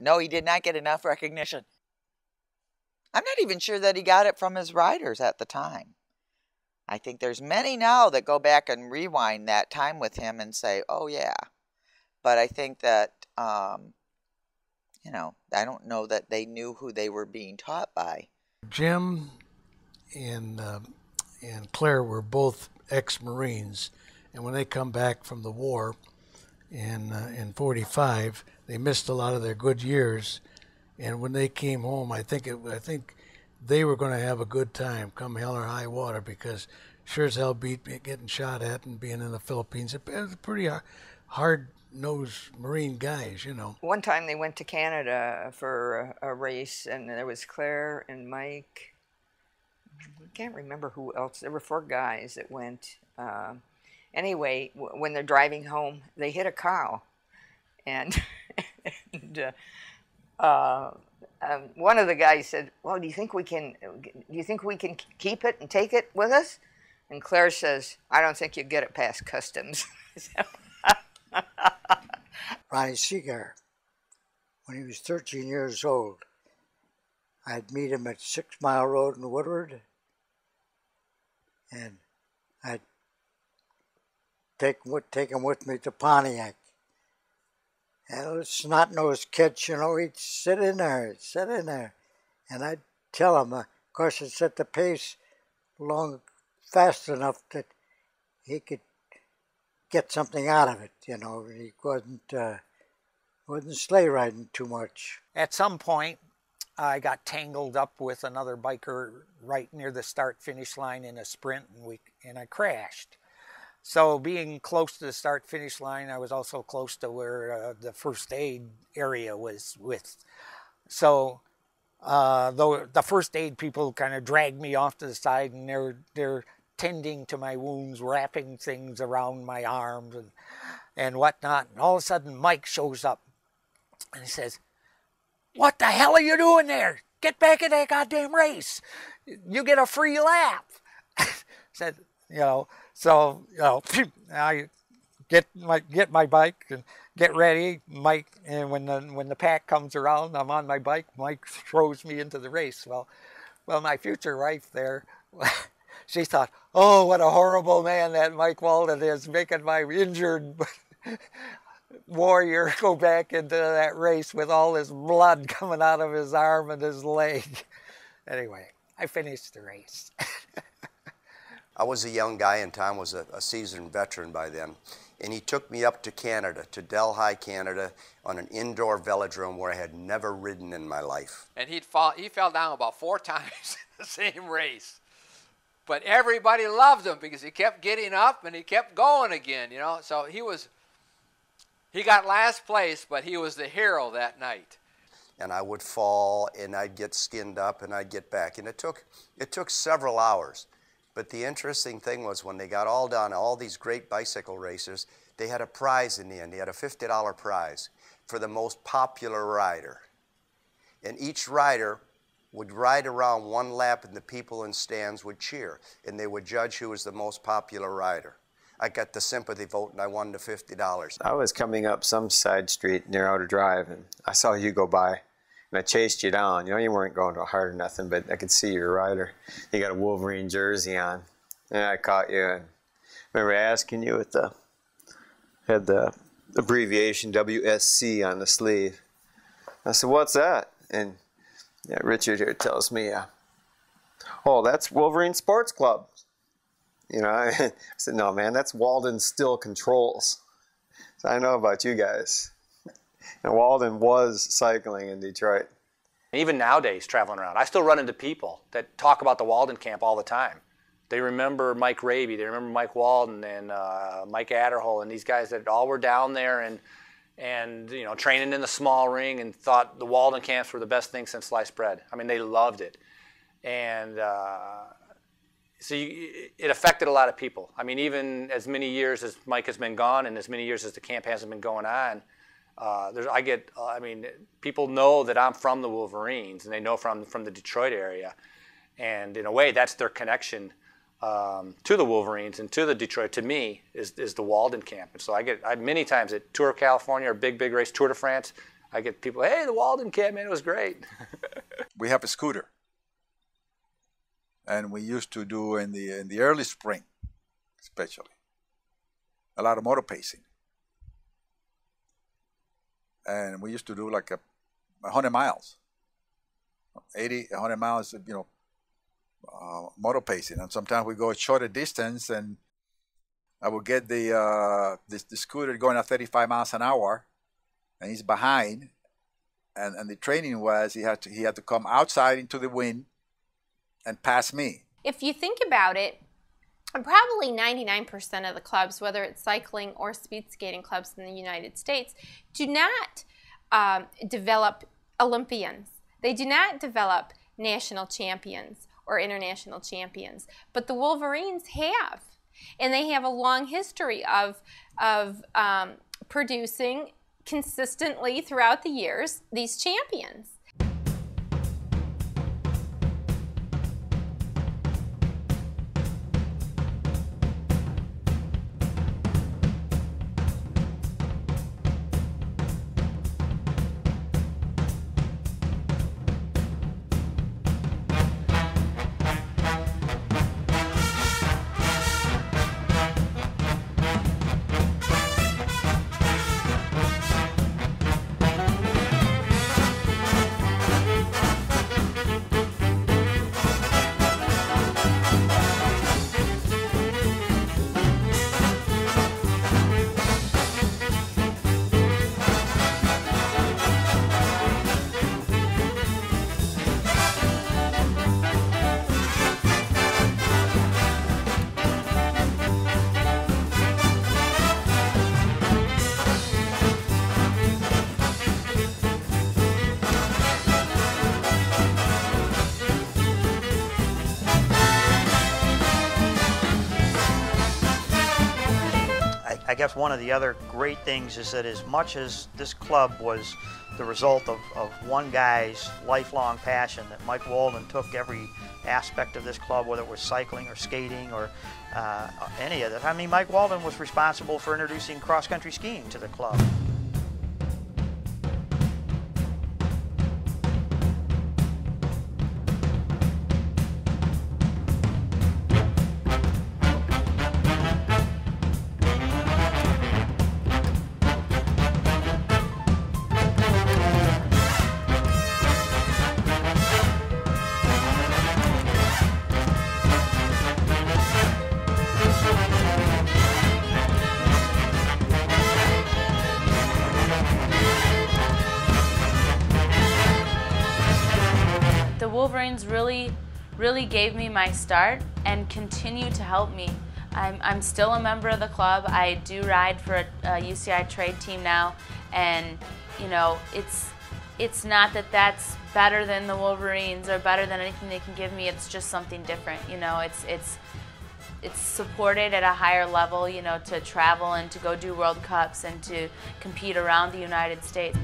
No, he did not get enough recognition. I'm not even sure that he got it from his riders at the time. I think there's many now that go back and rewind that time with him and say, oh yeah. But I think that, you know, I don't know that they knew who they were being taught by. Jim and Claire were both ex-Marines, and when they come back from the war in 45, they missed a lot of their good years. And when they came home, I think they were going to have a good time, come hell or high water, because sure as hell beat getting shot at and being in the Philippines. It was pretty hard-nosed Marine guys, you know. One time they went to Canada for a race, and there was Claire and Mike. I can't remember who else. There were 4 guys that went. Anyway, when they're driving home, they hit a cow, and one of the guys said, "Well, do you think we can keep it and take it with us?" And Claire says, "I don't think you get it past customs." Ronnie Seagar, when he was 13 years old, I'd meet him at 6 Mile Road in Woodward, and I'd take him with me to Pontiac. And those snot-nosed kids, you know, he'd sit in there. And I'd tell him, of course, I'd set the pace fast enough that he could get something out of it, you know. He wasn't sleigh riding too much. At some point, I got tangled up with another biker right near the start-finish line in a sprint, and I crashed. So being close to the start-finish line, I was also close to where the first aid area was with. So though the first aid people kind of dragged me off to the side, and they're tending to my wounds, wrapping things around my arms and whatnot. And all of a sudden, Mike shows up, and he says, "What the hell are you doing there? Get back in that goddamn race. You get a free lap." Said, you know. So, you know, I get my bike and get ready. Mike, and when the pack comes around, I'm on my bike. Mike throws me into the race. Well, my future wife there, she thought, "Oh, what a horrible man that Mike Walden is, making my injured warrior go back into that race with all this blood coming out of his arm and his leg." Anyway, I finished the race. I was a young guy, and Tom was a seasoned veteran by then. And he took me up to Canada, to Delhi, Canada, on an indoor velodrome where I had never ridden in my life. And he fell down about 4 times in the same race. But everybody loved him because he kept getting up and he kept going again, you know. So he got last place, but he was the hero that night. And I would fall, and I'd get skinned up, and I'd get back. And it took several hours. But the interesting thing was when they got all done, all these great bicycle racers, they had a prize in the end. They had a $50 prize for the most popular rider. And each rider would ride around 1 lap, and the people in stands would cheer. And they would judge who was the most popular rider. I got the sympathy vote, and I won the $50. I was coming up some side street near Outer Drive, and I saw you go by. And I chased you down. You know, you weren't going hard or nothing, but I could see your rider. You got a Wolverine jersey on. And I caught you. And I remember asking you had the abbreviation WSC on the sleeve. I said, "What's that?" And yeah, Richard here tells me, "Oh, that's Wolverine Sports Club." You know, I said, "No, man, that's Walden Still Controls." So I know about you guys. And Walden was cycling in Detroit. Even nowadays, traveling around, I still run into people that talk about the Walden camp all the time. They remember Mike Raby, they remember Mike Walden and Mike Adderhole, and these guys that all were down there and you know, training in the small ring, and thought the Walden camps were the best thing since sliced bread. I mean, they loved it. And so it affected a lot of people. I mean, even as many years as Mike has been gone and as many years as the camp hasn't been going on, I mean, people know that I'm from the Wolverines, and they know from the Detroit area, and in a way, that's their connection to the Wolverines and to the Detroit. To me, is the Walden camp. And so I many times at Tour of California or big race, Tour de France, I get people, hey, the Walden camp, man, it was great. We have a scooter, and we used to do in the early spring, especially, a lot of motor pacing. And we used to do like 100 miles, 80, 100 miles, you know, motor pacing. And sometimes we go a shorter distance, and I would get the scooter going at 35 miles an hour, and he's behind. And the training was he had to come outside into the wind and pass me. If you think about it, probably 99% of the clubs, whether it's cycling or speed skating clubs in the United States, do not develop Olympians. They do not develop national champions or international champions. But the Wolverines have. And they have a long history of producing consistently throughout the years these champions. I guess one of the other great things is that as much as this club was the result of one guy's lifelong passion, that Mike Walden took every aspect of this club, whether it was cycling or skating or any of it. I mean, Mike Walden was responsible for introducing cross-country skiing to the club. The Wolverines really gave me my start and continue to help me. I'm still a member of the club. I do ride for a UCI trade team now, and you know, it's not that that's better than the Wolverines or better than anything they can give me. It's just something different. You know, it's supported at a higher level, you know, to travel and to go do World Cups and to compete around the United States.